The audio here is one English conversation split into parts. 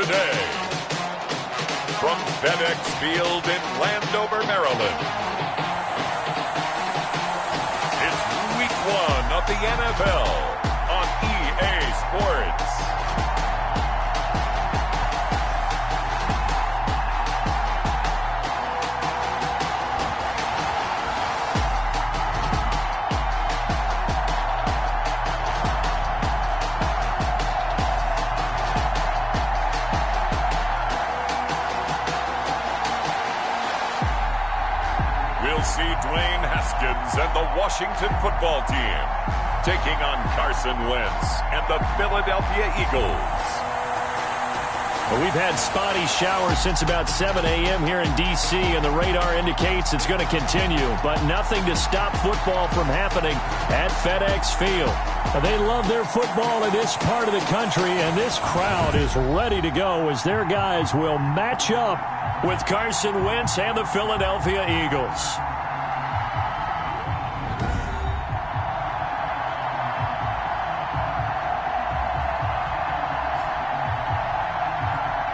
today. From FedEx Field in Landover, Maryland, it's Week 1 of the NFL on EA Sports. And the Washington football team taking on Carson Wentz and the Philadelphia Eagles. Well, we've had spotty showers since about 7 a.m. here in D.C., and the radar indicates it's going to continue, but nothing to stop football from happening at FedEx Field. They love their football in this part of the country, and this crowd is ready to go as their guys will match up with Carson Wentz and the Philadelphia Eagles.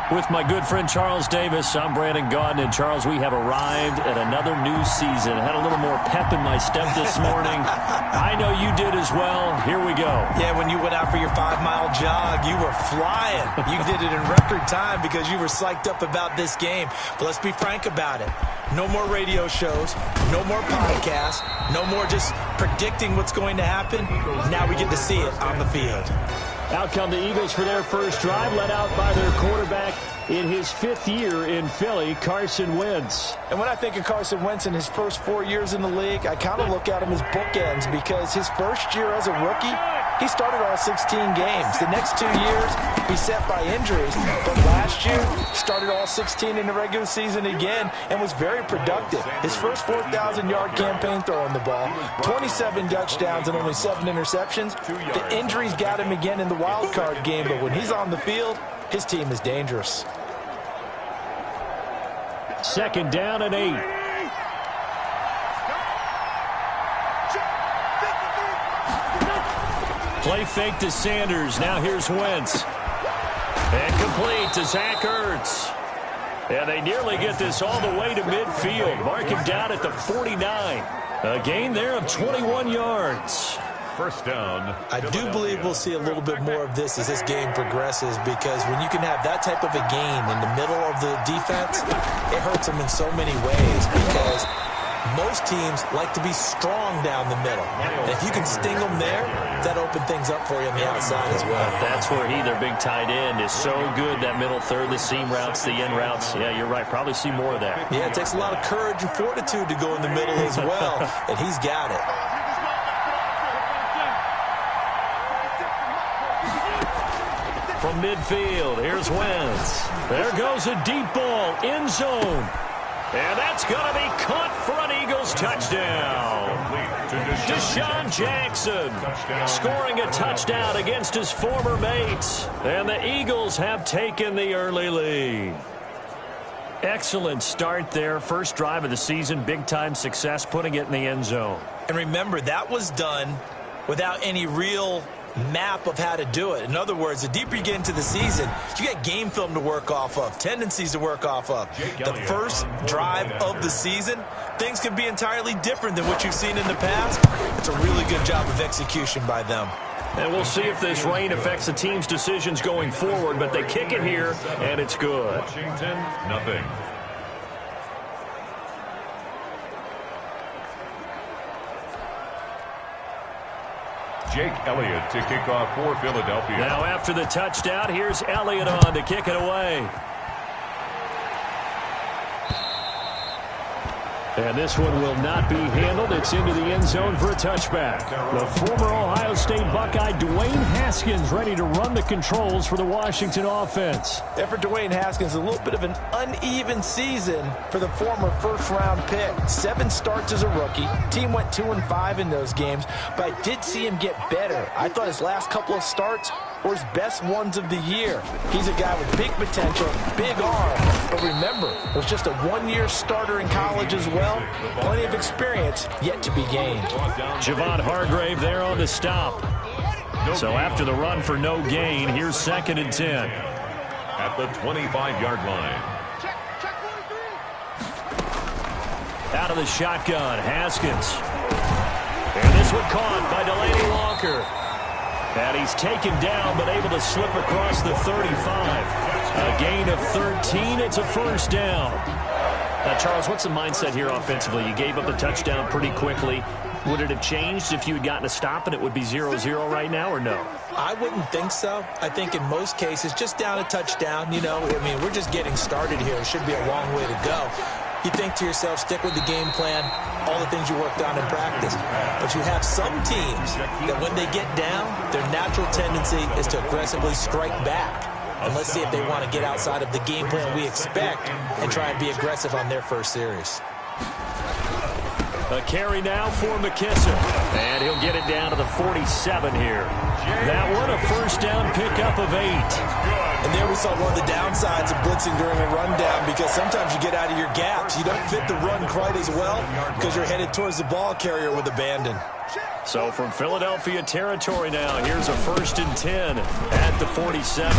With my good friend Charles Davis, I'm Brandon Gaudin. And Charles, we have arrived at another new season. I had a little more pep in my step this morning. I know you did as well. Here we go. Yeah, when you went out for your 5-mile jog, you were flying. You did it in record time because you were psyched up about this game. But let's be frank about it. No more radio shows, no more podcasts, no more just predicting what's going to happen. Now we get to see it on the field. Out come the Eagles for their first drive, led out by their quarterback in his 5th year in Philly, Carson Wentz. And when I think of Carson Wentz in his first 4 years in the league, I kind of look at him as bookends because his first year as a rookie, he started all 16 games. The next 2 years, beset by injuries. But last year, started all 16 in the regular season again and was very productive. His first 4,000-yard campaign throwing the ball, 27 touchdowns and only 7 interceptions. The injuries got him again in the wild card game, but when he's on the field, his team is dangerous. 2nd down and 8. Play fake to Sanders. Now here's Wentz. And complete to Zach Ertz. And they nearly get this all the way to midfield. Mark him down at the 49. A gain there of 21 yards. First down. I do believe we'll see a little bit more of this as this game progresses because when you can have that type of a gain in the middle of the defense, it hurts them in so many ways because most teams like to be strong down the middle. And if you can sting them there, that opens things up for you on the outside as well. That's where their big tight end, is so good, that middle third, the seam routes, the end routes. Yeah, you're right. Probably see more of that. Yeah, it takes a lot of courage and fortitude to go in the middle as well, and he's got it. From midfield, here's Wentz. There goes a deep ball, end zone. And that's going to be caught for an Eagles touchdown. Deshaun Jackson scoring a touchdown against his former mates. And the Eagles have taken the early lead. Excellent start there. First drive of the season. Big-time success putting it in the end zone. And remember, that was done without any real map of how to do it. In other words, the deeper you get into the season, you got game film to work off of, tendencies to work off of. The first drive of the season, things can be entirely different than what you've seen in the past. It's a really good job of execution by them. And we'll see if this rain affects the team's decisions going forward, but they kick it here, and it's good. Washington, nothing. Jake Elliott to kick off for Philadelphia. Now after the touchdown, here's Elliott on to kick it away. And this one will not be handled. It's into the end zone for a touchback. The former Ohio State Buckeye, Dwayne Haskins, ready to run the controls for the Washington offense. And for Dwayne Haskins, a little bit of an uneven season for the former first-round pick. 7 starts as a rookie. Team went 2-5 in those games, but I did see him get better. I thought his last couple of starts were his best ones of the year. He's a guy with big potential, big arm. But remember, was just a 1-year starter in college as well. Plenty of experience yet to be gained. Javon Hargrave there on the stop. So after the run for no gain, here's 2nd and 10. At the 25-yard line. Out of the shotgun, Haskins. And this one caught by Delaney Walker. And he's taken down, but able to slip across the 35. A gain of 13. It's a first down. Now, Charles, what's the mindset here offensively? You gave up a touchdown pretty quickly. Would it have changed if you had gotten a stop and it would be 0-0 right now, or no? I wouldn't think so. I think in most cases, just down a touchdown, you know, I mean, we're just getting started here. It should be a long way to go. You think to yourself, stick with the game plan, all the things you worked on in practice. But you have some teams that when they get down, their natural tendency is to aggressively strike back. And let's see if they want to get outside of the game plan we expect and try and be aggressive on their first series. A carry now for McKissick. And he'll get it down to the 47 here. That one, a first down pickup of 8. And there we saw one of the downsides of blitzing during a rundown, because sometimes you get out of your gaps. You don't fit the run quite as well because you're headed towards the ball carrier with abandon. So from Philadelphia territory now, here's a 1st and 10 at the 47.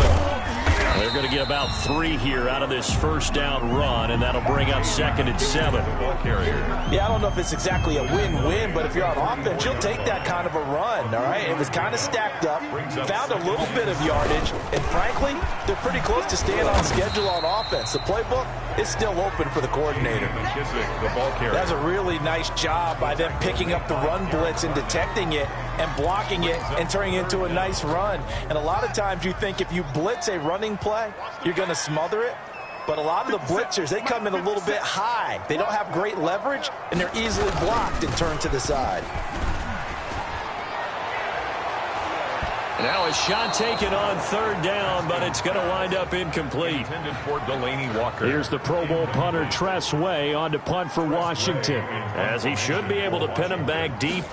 They're going to get about 3 here out of this first down run, and that'll bring up 2nd and 7. Yeah, I don't know if it's exactly a win-win, but if you're on offense, you'll take that kind of a run, all right? It was kind of stacked up, found a little bit of yardage, and frankly, they're pretty close to staying on schedule on offense. The playbook is still open for the coordinator. That's a really nice job by them picking up the run blitz and detecting it and blocking it and turning it into a nice run. And a lot of times you think if you blitz a running play, you're going to smother it. But a lot of the blitzers, they come in a little bit high. They don't have great leverage, and they're easily blocked and turned to the side. Now a shot taken on 3rd down, but it's going to wind up incomplete. Intended for Delaney Walker. Here's the Pro Bowl punter Tress Way on to punt for Washington, as he should be able to pin him back deep.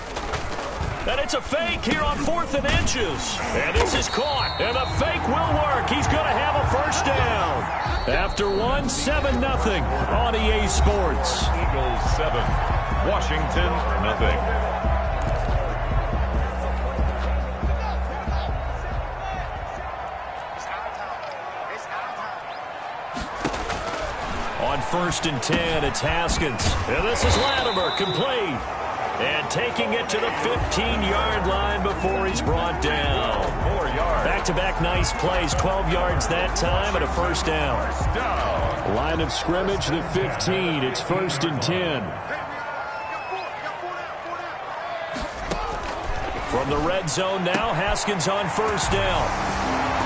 And it's a fake here on 4th and inches. And this is caught, and the fake will work. He's going to have a first down. After 1, 7-0 on EA Sports. Eagles 7, Washington 0. On 1st and 10, it's Haskins. And this is Latimer, complete. And taking it to the 15-yard line before he's brought down. 4 yards. Back-to-back nice plays, 12 yards that time and a first down. Line of scrimmage, the 15. It's 1st and 10. From the red zone now, Haskins on first down.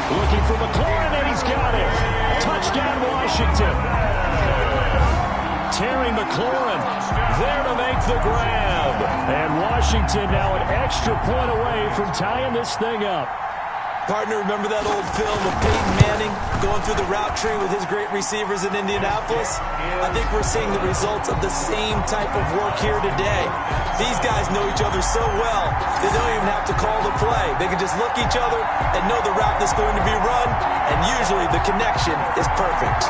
Looking for McLaurin, and he's got it. Touchdown, Washington. Terry McLaurin there to make the grab. And Washington now an extra point away from tying this thing up. Partner, remember that old film of Peyton Manning going through the route tree with his great receivers in Indianapolis? I think we're seeing the results of the same type of work here today. These guys know each other so well, they don't even have to call the play. They can just look each other and know the route that's going to be run, and usually the connection is perfect.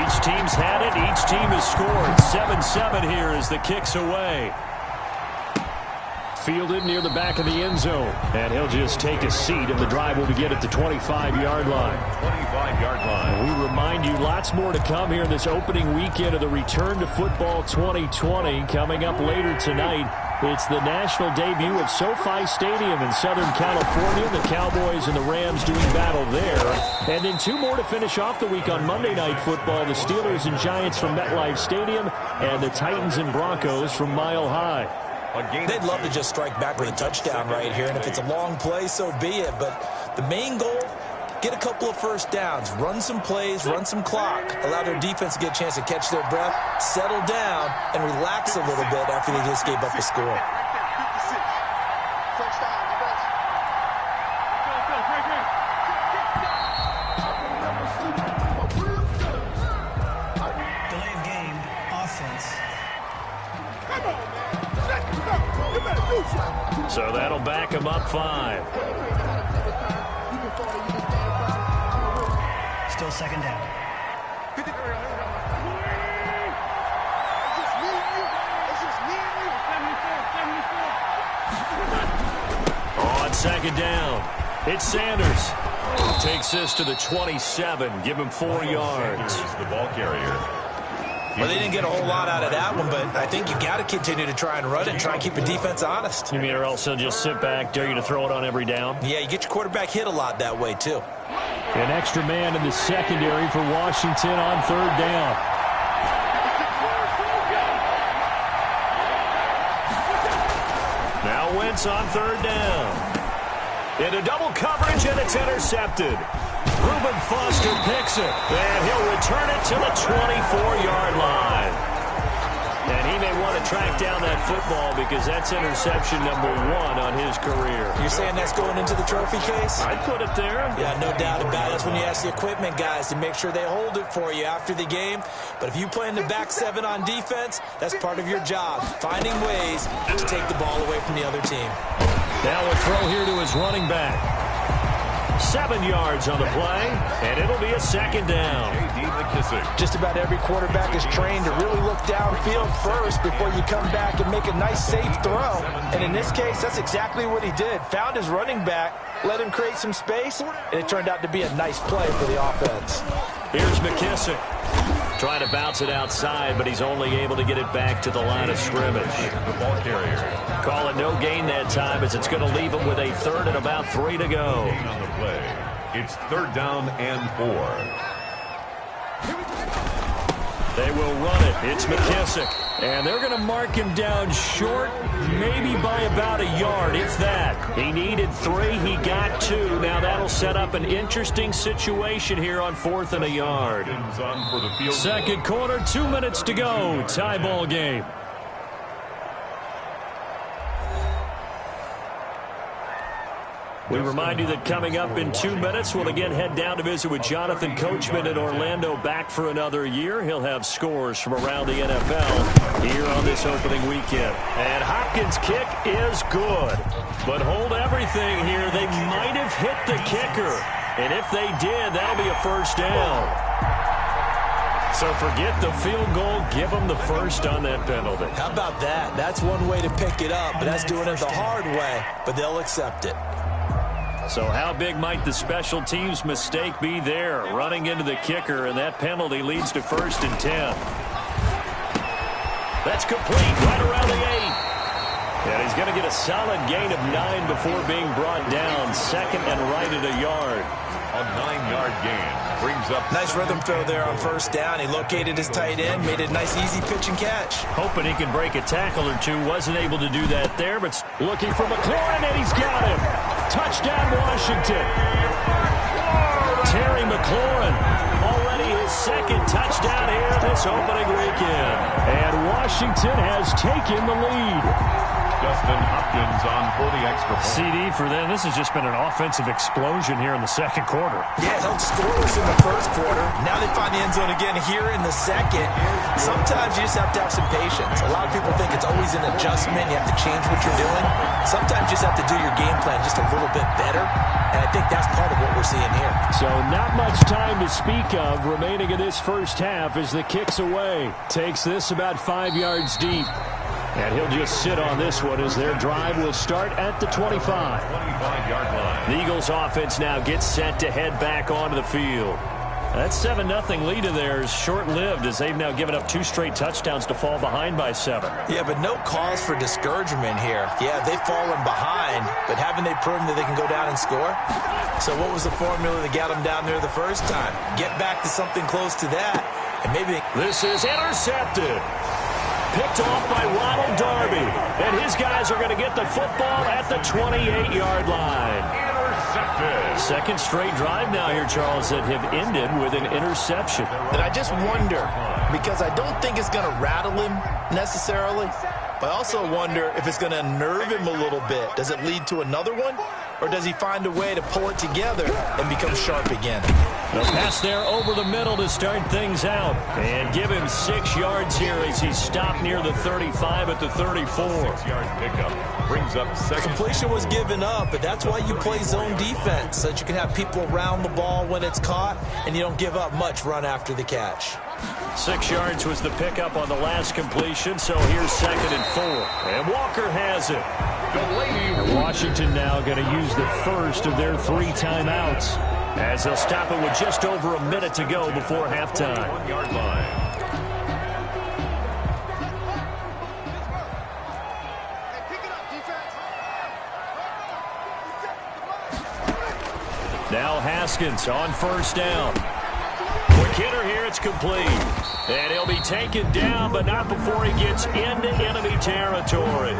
Each team's had it. Each team has scored. 7-7 here as the kick's away. Fielded near the back of the end zone. And he'll just take a seat, and the drive will begin at the 25-yard line. 25-yard line. We remind you, lots more to come here in this opening weekend of the Return to Football 2020. Coming up later tonight, it's the national debut of SoFi Stadium in Southern California. The Cowboys and the Rams doing battle there. And then 2 more to finish off the week on Monday Night Football. The Steelers and Giants from MetLife Stadium, and the Titans and Broncos from Mile High. They'd love to just strike back with a touchdown right here, and if it's a long play, so be it. But the main goal, get a couple of first downs, run some plays, run some clock, allow their defense to get a chance to catch their breath, settle down, and relax a little bit after they just gave up a score. Delay of game, offense. So that'll back him up 5. Still second down. On second down, it's Sanders. Takes this to the 27. Give him 4 yards. Here's the ball carrier. Well, they didn't get a whole lot out of that one, but I think you got to continue to try and run it and try and keep the defense honest. You mean or else they'll just sit back, dare you to throw it on every down? Yeah, you get your quarterback hit a lot that way, too. An extra man in the secondary for Washington on 3rd down. Now Wentz on 3rd down. Into double coverage, and it's intercepted. Reuben Foster picks it, and he'll return it to the 24-yard line. And he may want to track down that football because that's interception number 1 on his career. You're saying that's going into the trophy case? I'd put it there. Yeah, no doubt about it. That's when you ask the equipment guys to make sure they hold it for you after the game. But if you play in the back 7 on defense, that's part of your job, finding ways to take the ball away from the other team. Now a throw here to his running back. 7 yards on the play, and it'll be a 2nd down. Just about every quarterback is trained to really look downfield first before you come back and make a nice, safe throw. And in this case, that's exactly what he did. Found his running back, let him create some space, and it turned out to be a nice play for the offense. Here's McKissick. Trying to bounce it outside, but he's only able to get it back to the line of scrimmage. The ball carrier. Call it no gain that time, as it's going to leave him with a 3rd and about 3 to go. On the play. It's 3rd down and 4. They will run it. It's McKissick. And they're going to mark him down short, maybe by about a yard, if that. He needed 3. He got 2. Now that'll set up an interesting situation here on 4th and a yard. 2nd quarter, 2 minutes to go. Tie ball game. We remind you that coming up in 2 minutes, we'll again head down to visit with Jonathan Coachman in Orlando, back for another year. He'll have scores from around the NFL here on this opening weekend. And Hopkins' kick is good. But hold everything here. They might have hit the kicker. And if they did, that'll be a 1st down. So forget the field goal. Give them the 1st on that penalty. How about that? That's one way to pick it up, but that's doing it the hard way. But they'll accept it. So how big might the special teams mistake be there? Running into the kicker, and that penalty leads to 1st and 10. That's complete right around the 8. And he's going to get a solid gain of 9 before being brought down. 2nd and right at a yard. A 9-yard gain brings up. Nice rhythm throw there on 1st down. He located his tight end, made it a nice, easy pitch and catch. Hoping he can break a tackle or two. Wasn't able to do that there, but looking for McLaurin, and he's got him. Touchdown, Washington. Terry McLaurin, already his 2nd touchdown here this opening weekend. And Washington has taken the lead. Justin Hopkins on for the extra point. CD for them. This has just been an offensive explosion here in the 2nd quarter. Yeah, held scoreless in the 1st quarter. Now they find the end zone again here in the 2nd. Sometimes you just have to have some patience. A lot of people think it's always an adjustment. You have to change what you're doing. Sometimes you just have to do your game plan just a little bit better. And I think that's part of what we're seeing here. So not much time to speak of remaining in this 1st half as the kick's away. Takes this about 5 yards deep. And he'll just sit on this one as their drive will start at the 25. 25-yard line. The Eagles offense now gets set to head back onto the field. That 7-0 lead of theirs short-lived as they've now given up 2 straight touchdowns to fall behind by 7. Yeah, but no cause for discouragement here. Yeah, they've fallen behind, but haven't they proven that they can go down and score? So what was the formula that got them down there the 1st time? Get back to something close to that, and maybe... This is intercepted. Picked off by Ronald Darby. And his guys are going to get the football at the 28-yard line. Intercepted. 2nd straight drive now here, Charles, that have ended with an interception. And I just wonder, because I don't think it's going to rattle him necessarily, but I also wonder if it's going to unnerve him a little bit. Does it lead to another one? Or does he find a way to pull it together and become sharp again? The pass there over the middle to start things out. And give him 6 yards here as he's stopped near the 35 at the 34. 6-yard pickup brings up 2nd. Completion was given up, but that's why you play zone defense, so that you can have people around the ball when it's caught, and you don't give up much run after the catch. 6 yards was the pickup on the last completion, so here's 2nd and 4. And Walker has it. And Washington now going to use the 1st of their 3 timeouts. as they'll stop it with just over a minute to go before halftime. 1 yard line. Now Haskins on first down. Quick hitter here, it's complete. And he'll be taken down, but not before he gets into enemy territory.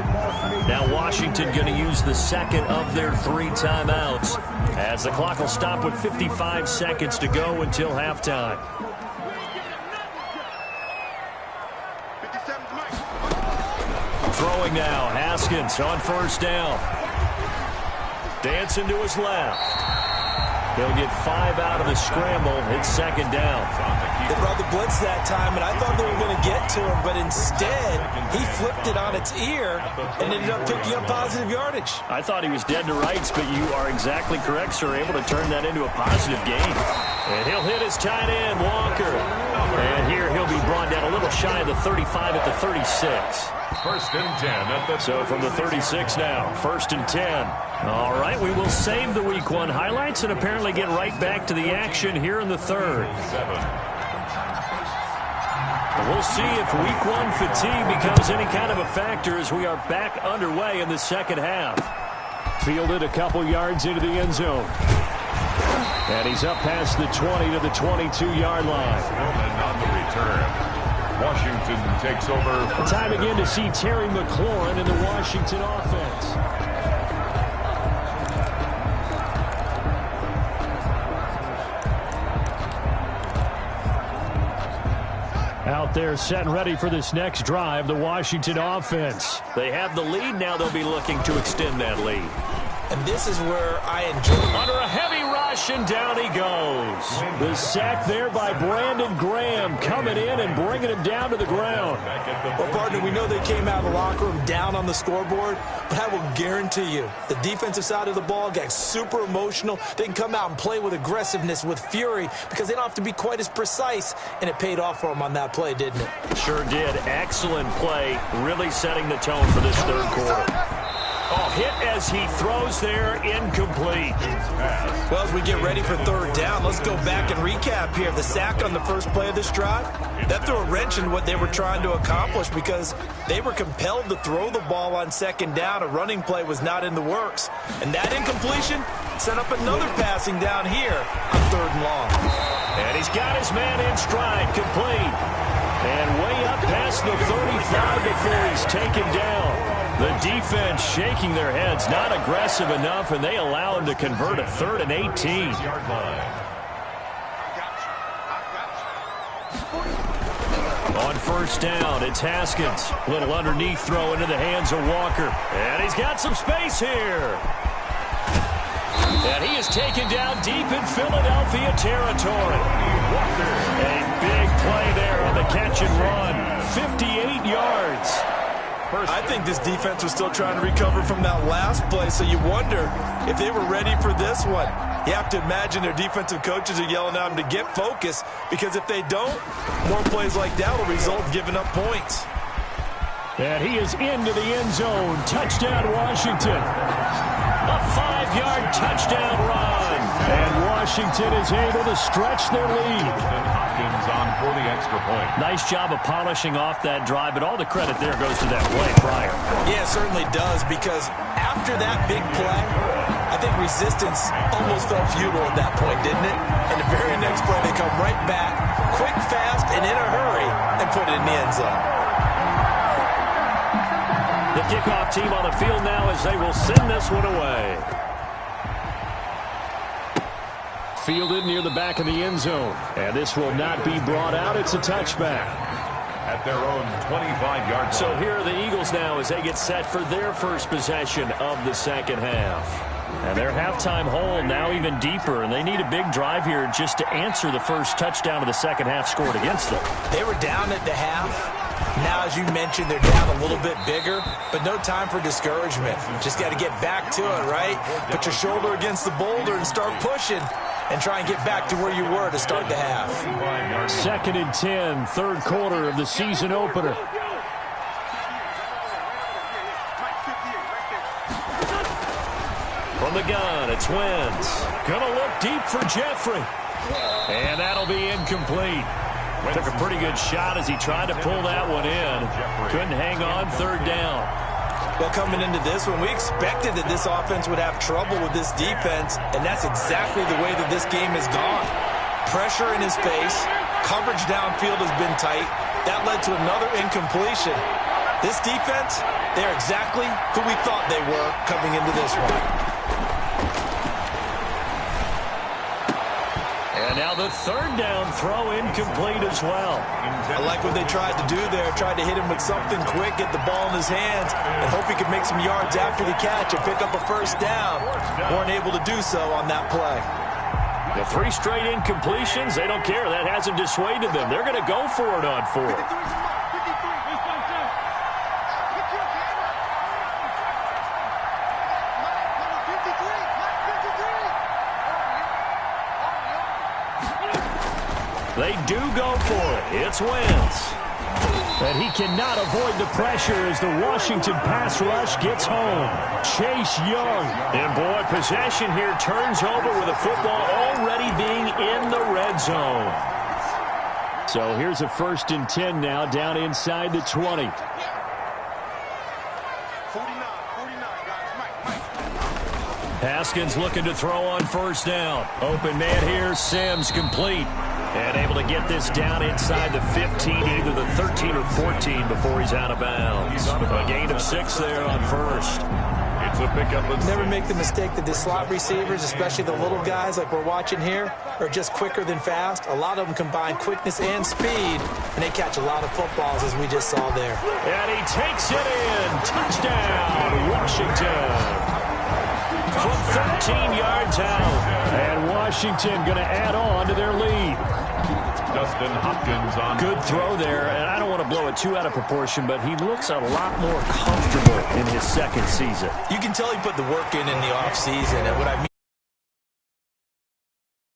Now Washington going to use the second of their 3 timeouts, as the clock will stop with 55 seconds to go until halftime. Throwing now, Haskins on first down. Dancing to his left. He'll get 5 out of the scramble. It's second down. They brought the blitz that time, and I thought they were going to get to him, but instead, he flipped it on its ear and ended up picking up positive yardage. I thought he was dead to rights, but you are exactly correct, sir. Able to turn that into a positive gain. And he'll hit his tight end, Walker. And here he'll be brought down a little shy of the 35 at the 36. First and 10 at the So from the 36 now, first and 10. All right, we will save the Week 1 highlights and apparently get right back to the action here in the third. 7. We'll see if Week 1 fatigue becomes any kind of a factor as we are back underway in the second half. Fielded a couple yards into the end zone. And he's up past the 20 to the 22-yard line. Roman on the return. Washington takes over. Time again to see Terry McLaurin in the Washington offense. Out there set and ready for this next drive, the Washington offense. They have the lead. Now they'll be looking to extend that lead. And this is where I enjoy it. Under a heavy rush, and down he goes. The sack there by Brandon Graham, coming in and bringing him down to the ground. Well, partner, we know they came out of the locker room down on the scoreboard, but I will guarantee you the defensive side of the ball got super emotional. They can come out and play with aggressiveness, with fury, because they don't have to be quite as precise, and it paid off for them on that play, didn't it? Sure did. Excellent play, really setting the tone for this third quarter. Oh, hit as he throws there, incomplete. Well, as we get ready for third down, let's go back and recap here. The sack on the first play of this drive, that threw a wrench in what they were trying to accomplish because they were compelled to throw the ball on second down. A running play was not in the works. And that incompletion set up another passing down here on third and long. And he's got his man in stride, complete. And way up past the 35 before he's taken down. The defense shaking their heads, not aggressive enough, and they allow him to convert a 3rd and 18. On first down, it's Haskins. Little underneath throw into the hands of Walker. And he's got some space here. And he is taken down deep in Philadelphia territory. A big play there on the catch and run. 58 yards. I think this defense was still trying to recover from that last play, so you wonder if they were ready for this one. You have to imagine their defensive coaches are yelling at them to get focused, because if they don't, more plays like that will result in giving up points. And he is into the end zone. Touchdown, Washington. A 5-yard touchdown run. And Washington is able to stretch their lead. On for the extra point. Nice job of polishing off that drive, but all the credit there goes to that play prior. Yeah, it certainly does, because after that big play, I think resistance almost felt futile at that point, didn't it? And the very next play, they come right back, quick, fast, and in a hurry, and put it in the end zone. The kickoff team on the field now as they will send this one away. Fielded near the back of the end zone. And this will not be brought out. It's a touchback. At their own 25-yard. So here are the Eagles now as they get set for their first possession of the second half. And their halftime hole now even deeper, and they need a big drive here just to answer the first touchdown of the second half scored against them. They were down at the half. Now, as you mentioned, they're down a little bit bigger, but no time for discouragement. Just got to get back to it, right? Put your shoulder against the boulder and start pushing and try and get back to where you were to start the half. 2nd and 10, third quarter of the season opener. From the gun, it's Wentz. Gonna look deep for Jeffrey. And that'll be incomplete. Took a pretty good shot as he tried to pull that one in. Couldn't hang on, third down. Well, coming into this one, we expected that this offense would have trouble with this defense, and that's exactly the way that this game has gone. Pressure in his face, coverage downfield has been tight. That led to another incompletion. This defense, they're exactly who we thought they were coming into this one. And now the third down throw incomplete as well. I like what they tried to do there. Tried to hit him with something quick, get the ball in his hands, and hope he could make some yards after the catch and pick up a first down. Weren't able to do so on that play. The 3 straight incompletions, they don't care. That hasn't dissuaded them. They're going to go for it on 4th. They do go for it. It's Wentz. But he cannot avoid the pressure as the Washington pass rush gets home. Chase Young. And, boy, possession here turns over with the football already being in the red zone. So here's a 1st and 10 now down inside the 20. Haskins looking to throw on 1st down. Open man here, Sims complete. And able to get this down inside the 15, either the 13 or 14 before he's out of bounds. A gain of 6 there on 1st. It's a pickup. Never make the mistake that the slot receivers, especially the little guys like we're watching here, are just quicker than fast. A lot of them combine quickness and speed, and they catch a lot of footballs, as we just saw there. And he takes it in. Touchdown, Washington. From 13 yards out. And Washington going to add on to their lead. Justin Hopkins on. Good throw there, and I don't want to blow it too out of proportion, but he looks a lot more comfortable in his 2nd season. You can tell he put the work in the offseason, and what I mean